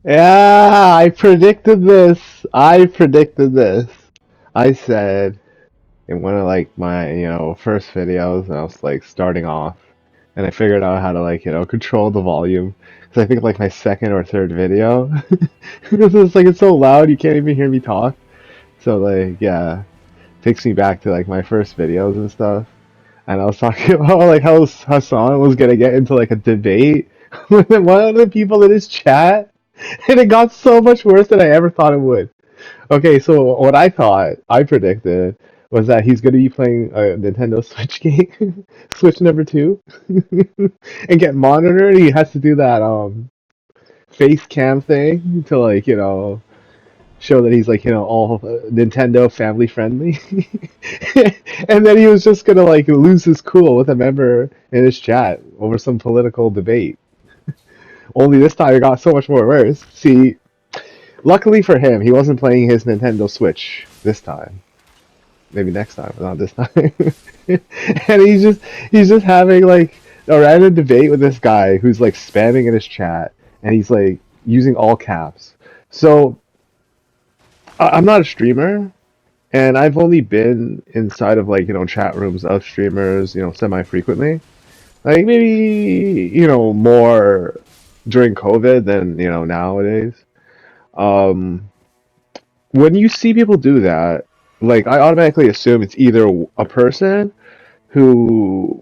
Yeah, I predicted this. I predicted this. I said in one of like my, first videos, and I was like starting off, and I figured out how to like, control the volume. Because I think like my second or third video, because it's like it's so loud you can't even hear me talk. So like, yeah, takes me back to like my first videos and stuff. And I was talking about like how Hasan was gonna get into like a debate with one of the people in his chat, and it got so much worse than I ever thought it would. Okay, so what I predicted, was that he's gonna be playing a Nintendo Switch game, Switch number two, and get monitored. He has to do that face cam thing to like show that he's like all Nintendo family friendly, and then he was just gonna like lose his cool with a member in his chat over some political debate. Only this time it got so much more worse. See, luckily for him, he wasn't playing his Nintendo Switch this time. Maybe next time, but not this time. And he's just having like a random debate with this guy who's like spamming in his chat, and he's like using all caps. So I'm not a streamer, and I've only been inside of like chat rooms of streamers semi frequently. Like maybe more during COVID than nowadays. Um, when you see people do that, like I automatically assume it's either a person who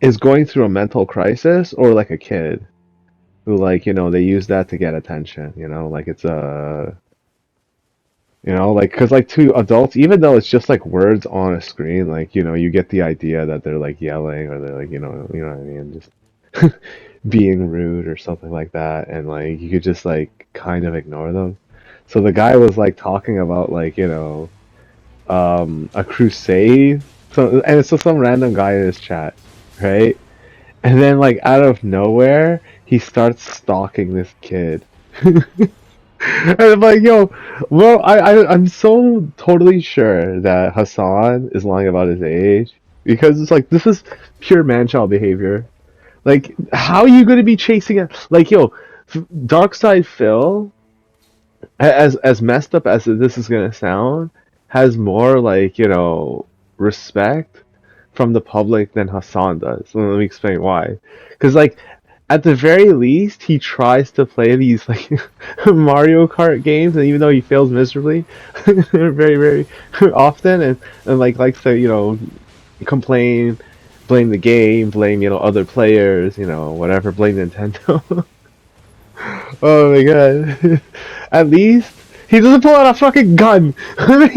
is going through a mental crisis or like a kid who like they use that to get attention. Like it's a like because like to adults, even though it's just like words on a screen, like you get the idea that they're like yelling or they're like what I mean, just being rude or something like that, and like you could just like kind of ignore them. So the guy was like talking about like a crusade, and it's just some random guy in his chat, right? And then like out of nowhere, he starts stalking this kid. And I'm like, yo, well, I'm so totally sure that Hassan is lying about his age because it's like this is pure man-child behavior. Like, how are you gonna be chasing it? Like, yo, Dark Side Phil, as messed up as this is gonna sound, has more like respect from the public than Hassan does. Let me explain why. Because like at the very least, he tries to play these like Mario Kart games, and even though he fails miserably, very very often, and like likes to complain, blame the game, blame other players, whatever, blame Nintendo. Oh my god! At least he doesn't pull out a fucking gun. I mean,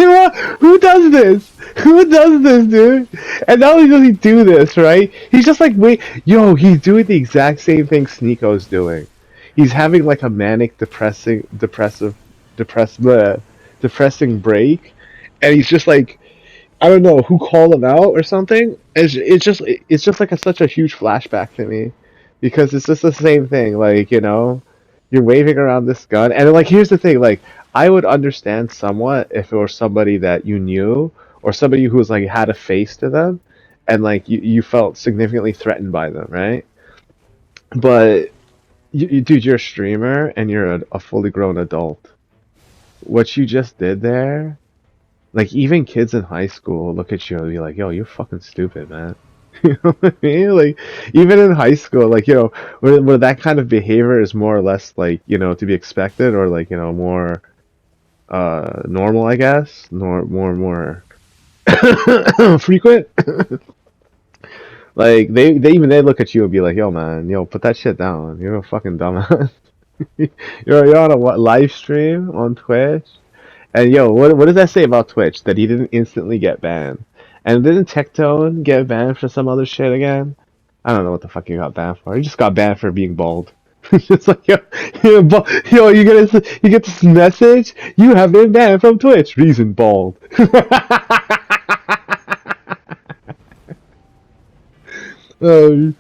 who does this? Who does this, dude? And not only does he do this, right? He's just like, wait, yo, he's doing the exact same thing Sneeko's doing. He's having like a manic, depressing break, and he's just like, I don't know who called him out or something. It's just like such a huge flashback to me, because it's just the same thing. Like you're waving around this gun, and like here's the thing. Like I would understand somewhat if it were somebody that you knew, or somebody who was like had a face to them, and like you felt significantly threatened by them, right? But dude, you're a streamer and you're a fully grown adult. What you just did there, like even kids in high school look at you and be like, "Yo, you're fucking stupid, man." You know what I mean? Like even in high school, like where that kind of behavior is more or less like to be expected, or like more normal, I guess, more frequent. Like they look at you and be like, "Yo, man, yo, put that shit down. You're a fucking dumbass. You're on a what live stream on Twitch." And yo, what does that say about Twitch? That he didn't instantly get banned. And didn't Tectone get banned for some other shit again? I don't know what the fuck he got banned for. He just got banned for being bald. It's like yo, you get this message. You have been banned from Twitch. Reason bald. Um,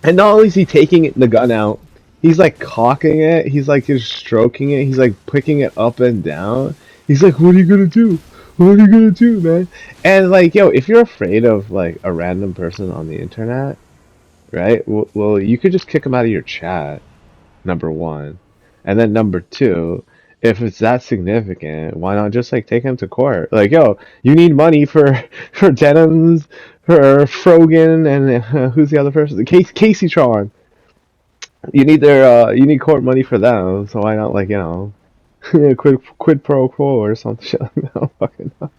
and not only is he taking the gun out, he's like cocking it. He's like just stroking it. He's like picking it up and down. He's like, "What are you gonna do? What are you gonna do, man?" And like, yo, if you're afraid of like a random person on the internet, right? Well, you could just kick him out of your chat, number one. And then number two, if it's that significant, why not just like take him to court? Like, yo, you need money for for Denims, for Frogan, and who's the other person? Casey Tron. You need you need court money for them. So why not like quid pro quo or some shit like that? I don't fucking know.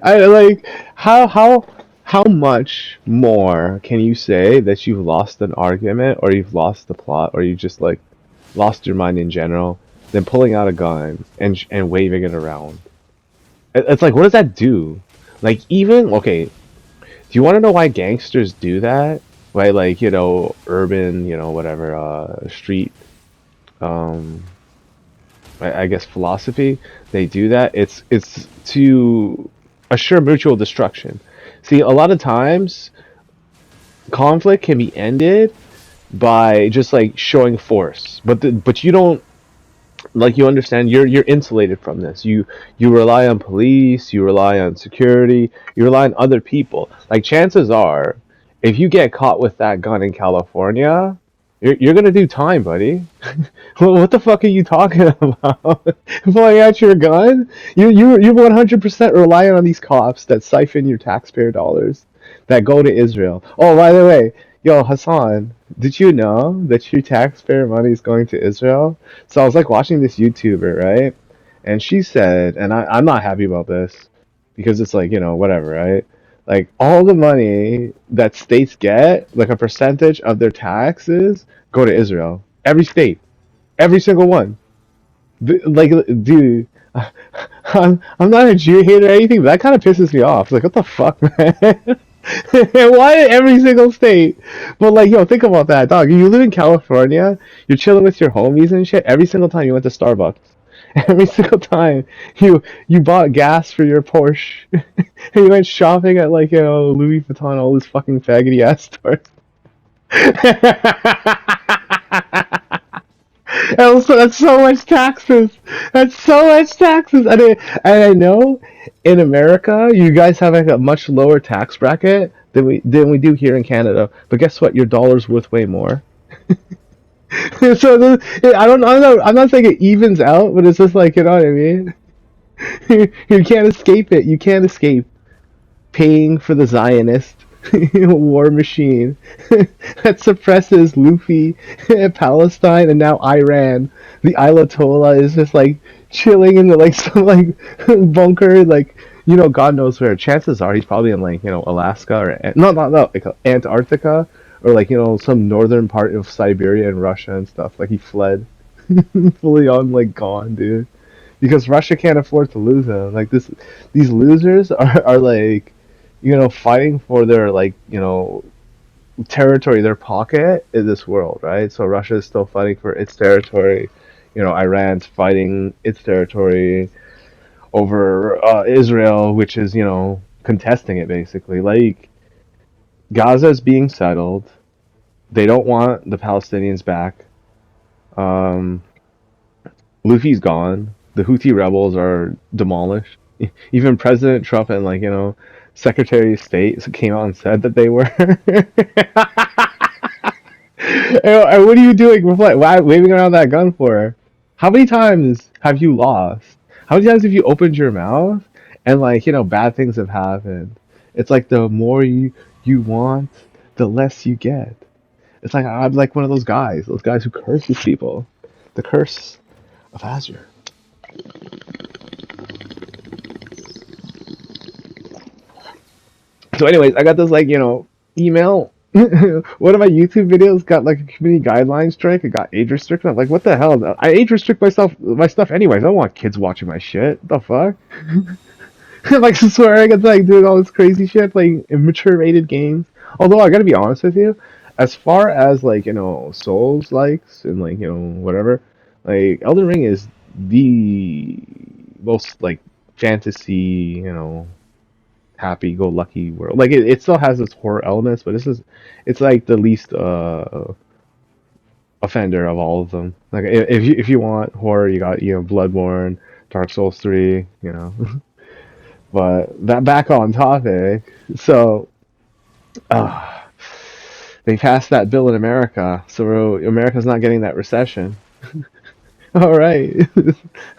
I like how much more can you say that you've lost an argument or you've lost the plot or you just like lost your mind in general than pulling out a gun and waving it around? It's like what does that do? Like even okay, do you want to know why gangsters do that? Why like urban whatever street um I guess philosophy, they do that. It's to assure mutual destruction. See, a lot of times conflict can be ended by just like showing force, but you don't like you understand you're insulated from this. You rely on police, you rely on security, you rely on other people. Like chances are, if you get caught with that gun in California, you're gonna do time, buddy. What the fuck are you talking about? Pulling out your gun? You 100% relying on these cops that siphon your taxpayer dollars that go to Israel. Oh, by the way, yo Hassan, did you know that your taxpayer money is going to Israel? So I was like watching this YouTuber, right? And she said, and I'm not happy about this because it's like, whatever, right? Like all the money that states get, like a percentage of their taxes, go to Israel. Every state, every single one. Like, dude, I'm not a Jew hater or anything, but that kind of pisses me off. Like, what the fuck, man? Why every single state? But like, yo, think about that, dog. You live in California, you're chilling with your homies and shit. Every single time you went to Starbucks, every single time you bought gas for your Porsche, and you went shopping at like Louis Vuitton, all these fucking faggoty ass stores. That's so much taxes. That's so much taxes. And I know in America you guys have like a much lower tax bracket than we do here in Canada. But guess what? Your dollar's worth way more. So I'm not saying it evens out, but it's just like you know what I mean. You can't escape it. You can't escape paying for the Zionist war machine that suppresses Luffy, Palestine, and now Iran. The Ayatollah is just like chilling in the like some like bunker, like God knows where. Chances are he's probably in like Alaska or not like Antarctica or like some northern part of Siberia and Russia and stuff. Like he fled, fully on like gone, dude. Because Russia can't afford to lose him. Like these losers are like fighting for their like territory, their pocket in this world, right? So Russia is still fighting for its territory. Iran's fighting its territory over Israel, which is contesting it basically. Like Gaza is being settled. They don't want the Palestinians back. Um, Luffy's gone. The Houthi rebels are demolished. Even President Trump and like Secretary of State came out and said that they were. And what are you doing? Why waving around that gun for? How many times have you lost? How many times have you opened your mouth and like bad things have happened? It's like the more you want, the less you get. It's like I'm like one of those guys who curses people. The curse of Azure. So, anyways, I got this like email. One of my YouTube videos got like a community guidelines strike. It got age restriction. I'm like, what the hell? I age restrict my stuff anyways. I don't want kids watching my shit. The fuck? I'm like swearing it's like doing all this crazy shit, playing immature rated games. Although I gotta be honest with you, as far as like Souls likes and like whatever, like Elden Ring is the most like fantasy happy go lucky world. Like it still has its horror elements, but it's like the least offender of all of them. Like if you want horror, you got Bloodborne, Dark Souls 3, But that back on topic. So Uh, they passed that bill in America, so America's not getting that recession. All right,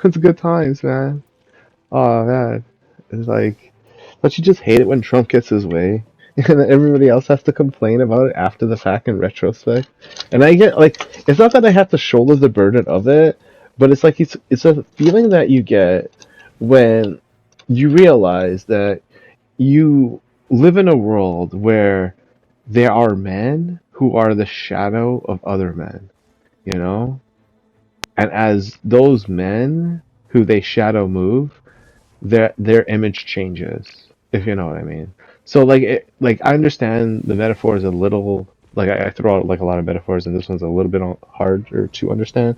it's good times, man. Oh man, it's like, don't you just hate it when Trump gets his way, and then everybody else has to complain about it after the fact in retrospect? And I get like, it's not that I have to shoulder the burden of it, but it's like it's a feeling that you get when you realize that you live in a world where there are men who are the shadow of other men, you know? And as those men who they shadow move, their image changes, if you know what I mean. So like I understand the metaphor is a little like I throw out like a lot of metaphors, and this one's a little bit harder to understand.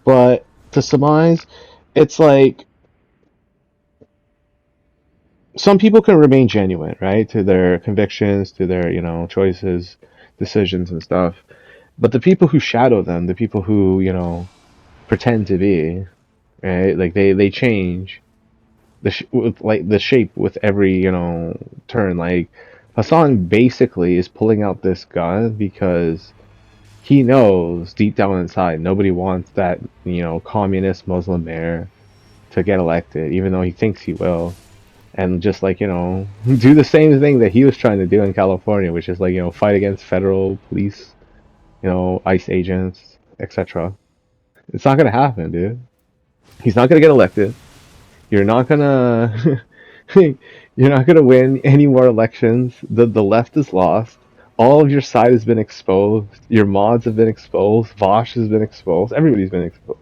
But to surmise, it's like some people can remain genuine, right, to their convictions, to their choices, decisions, and stuff. But the people who shadow them, the people who pretend to be, right, like they change with, like the shape with every turn. Like Hasan basically is pulling out this gun because he knows deep down inside nobody wants that communist Muslim mayor to get elected, even though he thinks he will. And just like do the same thing that he was trying to do in California, which is like fight against federal police, ICE agents, etc. It's not gonna happen, dude. He's not gonna get elected. You're not gonna you're not gonna win any more elections. The left is lost. All of your side has been exposed. Your mods have been exposed. Vosh has been exposed. Everybody's been exposed.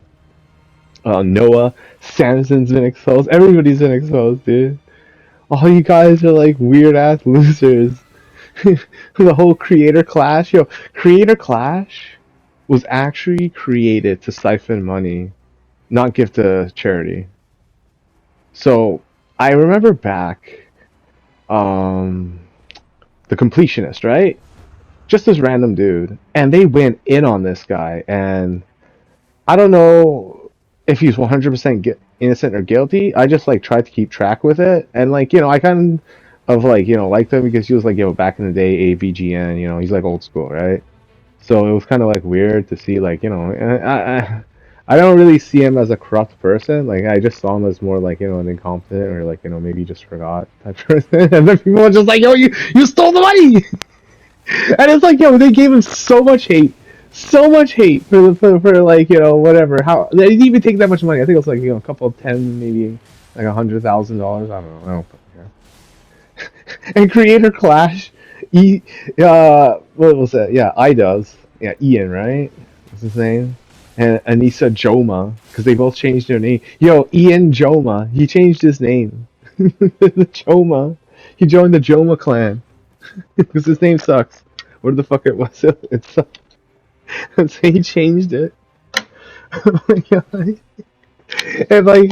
Noah Samson's been exposed. Everybody's been exposed, dude. All you guys are like weird ass losers. The whole creator clash, creator clash was actually created to siphon money, not give to charity. So I remember back, um, the completionist, right? Just this random dude, and they went in on this guy, and I don't know if he's 100% innocent or guilty. I just like tried to keep track with it, and like I kind of like liked him because he was like back in the day AVGN. He's like old school, right? So it was kind of like weird to see like I don't really see him as a corrupt person. Like I just saw him as more like an incompetent or like maybe just forgot type person. And then people were just like, yo, you stole the money. And it's like, they gave him so much hate for like whatever. How they didn't even take that much money. I think it was like a couple of 10, maybe like $100,000. I don't know. I don't fucking care. And Creator Clash, what was that? Yeah, iDoes. Yeah, Ian, right? What's his name? And Anissa Joma, because they both changed their name. Yo, Ian Joma, he changed his name. The Joma, he joined the Joma clan because his name sucks. What the fuck it was? It sucked. So he changed it. Oh my god. And like,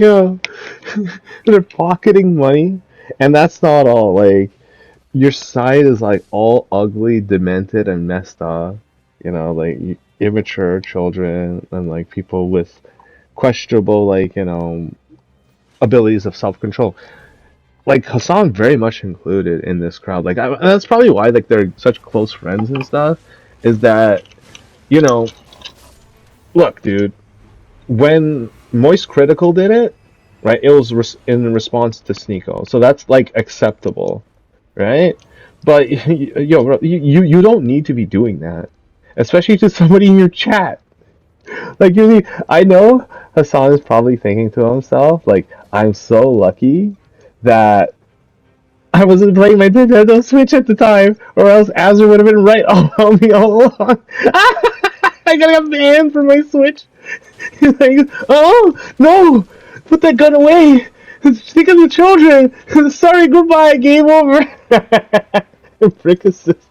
they're pocketing money, and that's not all. Like, your side is like all ugly, demented, and messed up. Like immature children and like people with questionable, like abilities of self control. Like Hassan, very much included in this crowd. Like, and that's probably why like they're such close friends and stuff. Is that you know, look, dude, when Moist Critical did it, right? It was in response to Sneeko, so that's like acceptable, right? But yo, bro, you don't need to be doing that, especially to somebody in your chat. Like, I know Hassan is probably thinking to himself, like, I'm so lucky that I wasn't playing my Nintendo Switch at the time, or else Azure would have been right on me all along. I gotta get banned from my Switch. He's like, oh no, put that gun away. Think of the children. Sorry, goodbye, game over. Brick assist.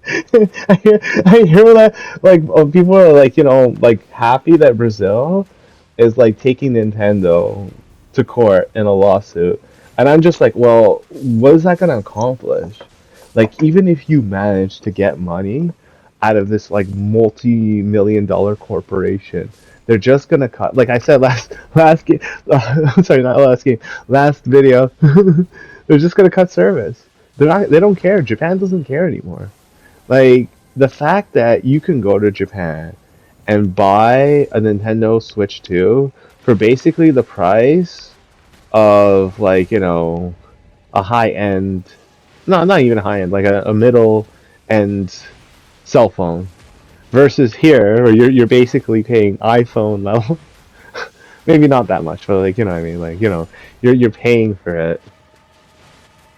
I hear that like people are like like happy that Brazil is like taking Nintendo to court in a lawsuit, and I'm just like, well, what is that gonna accomplish? Like, even if you manage to get money out of this like multi-million-dollar corporation, they're just gonna cut. Like I said last game, sorry, not last game, last video, they're just gonna cut service. They don't care. Japan doesn't care anymore. Like the fact that you can go to Japan and buy a Nintendo Switch 2 for basically the price of like, a high end, not even a high end, like a middle end cell phone versus here where you're basically paying iPhone level. Maybe not that much, but like, what I mean, like, you're paying for it.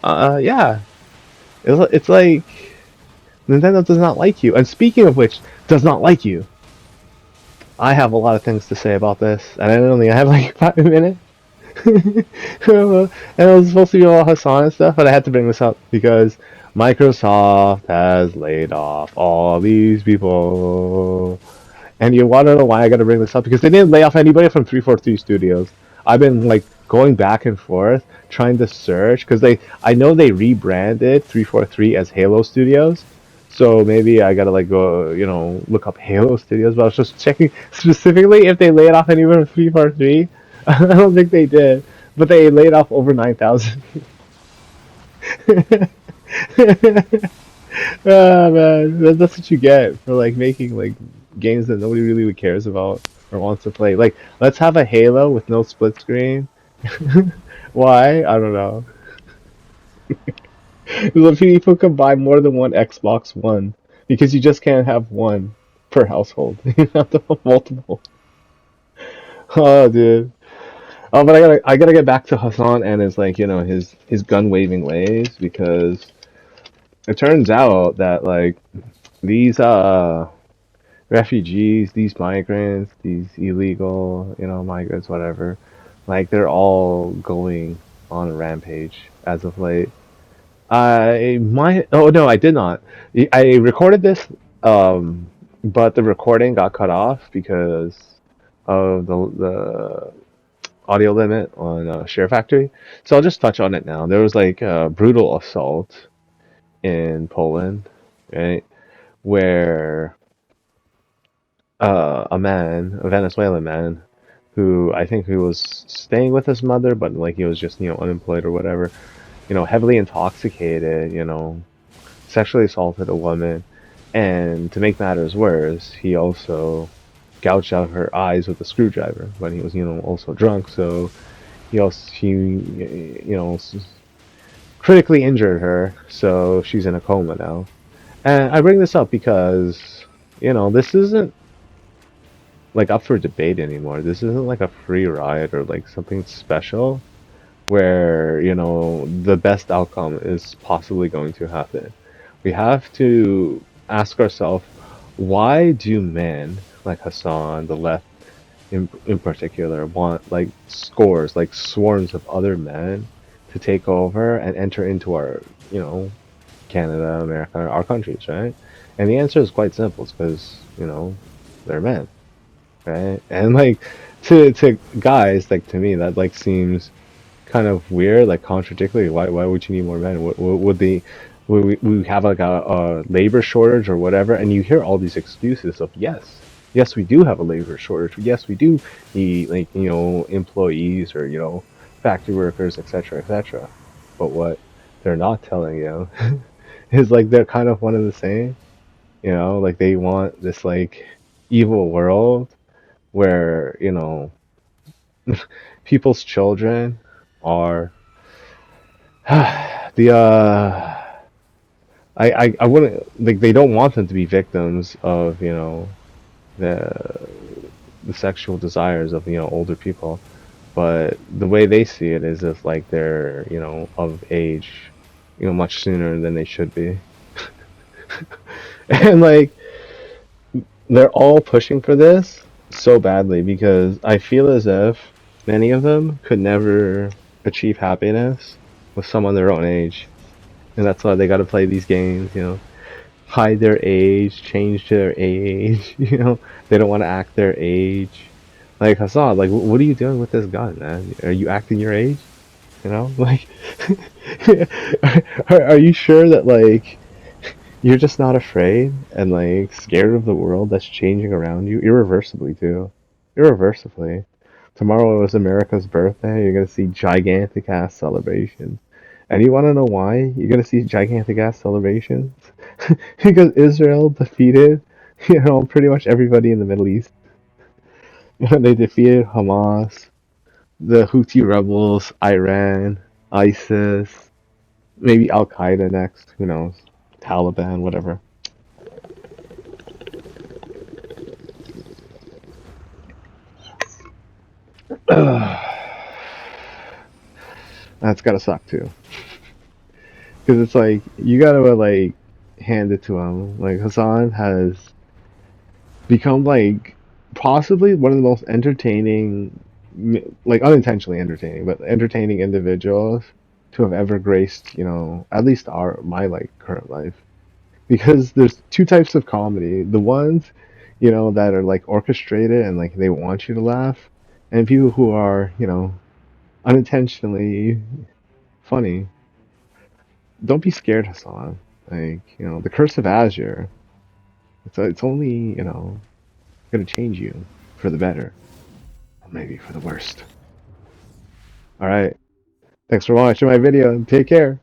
Yeah. It's like Nintendo does not like you. And speaking of which, does not like you. I have a lot of things to say about this, and I only have like 5 minutes. And it was supposed to be all Hasan and stuff, but I had to bring this up because Microsoft has laid off all these people. And you want to know why I got to bring this up? Because they didn't lay off anybody from 343 Studios. I've been like going back and forth trying to search because I know they rebranded 343 as Halo Studios. So maybe I gotta like go, look up Halo Studios. But I was just checking specifically if they laid off anyone from 343. I don't think they did, but they laid off over 9,000. Ah man, that's what you get for like making like games that nobody really cares about or wants to play. Like, let's have a Halo with no split screen. Why? I don't know. The people can buy more than one Xbox One because you just can't have one per household. You have to have multiple. Oh, dude. Oh, but I gotta get back to Hassan and his like his gun waving ways because it turns out that like these refugees, these migrants, these illegal, migrants, whatever, like they're all going on a rampage as of late. I might. Oh no, I did not. I recorded this, but the recording got cut off because of the audio limit on Share Factory. So I'll just touch on it now. There was like a brutal assault in Poland, right, where a man, a Venezuelan man, who I think he was staying with his mother, but like he was just unemployed or whatever, heavily intoxicated, sexually assaulted a woman, and to make matters worse, he also gouged out her eyes with a screwdriver when he was, also drunk. So he critically injured her. So she's in a coma now. And I bring this up because, this isn't like up for debate anymore. This isn't like a free ride or like something special where, the best outcome is possibly going to happen. We have to ask ourselves, why do men like Hassan, the left in particular, want like scores, like swarms of other men to take over and enter into our, Canada, America, our countries, right? And the answer is quite simple. It's because, they're men, right? And like to guys, like to me, that like seems kind of weird, like contradictory. Why would you need more men? Would they? Would we have like a labor shortage or whatever? And you hear all these excuses of yes, we do have a labor shortage. Yes, we do need like employees or factory workers, etc., etc. But what they're not telling you is like they're kind of one and the same. Like they want this like evil world where people's children are the I wouldn't like they don't want them to be victims of the the sexual desires of older people, but the way they see it is if like they're of age much sooner than they should be. And like they're all pushing for this so badly because I feel as if many of them could never achieve happiness with someone their own age, and that's why they got to play these games, hide their age, change their age, they don't want to act their age. Like Hassan, like what are you doing with this gun, man? Are you acting your age? Like, are you sure that like you're just not afraid and like scared of the world that's changing around you irreversibly too, irreversibly? Tomorrow is America's birthday. You're gonna see gigantic ass celebrations, And you want to know why? You're gonna see gigantic ass celebrations because Israel defeated, pretty much everybody in the Middle East. They defeated Hamas, the Houthi rebels, Iran, ISIS, maybe Al Qaeda next. Who knows? Taliban, whatever. That's gotta suck too, because it's like you gotta like hand it to him. Like Hasan has become like possibly one of the most entertaining, like unintentionally entertaining, but entertaining individuals to have ever graced, at least our my like current life. Because there's two types of comedy. The ones, that are like orchestrated and like they want you to laugh, and people who are, unintentionally funny. Don't be scared, Hassan. Like, the curse of Azure. It's only, gonna change you for the better, or maybe for the worst. All right. Thanks for watching my video and take care.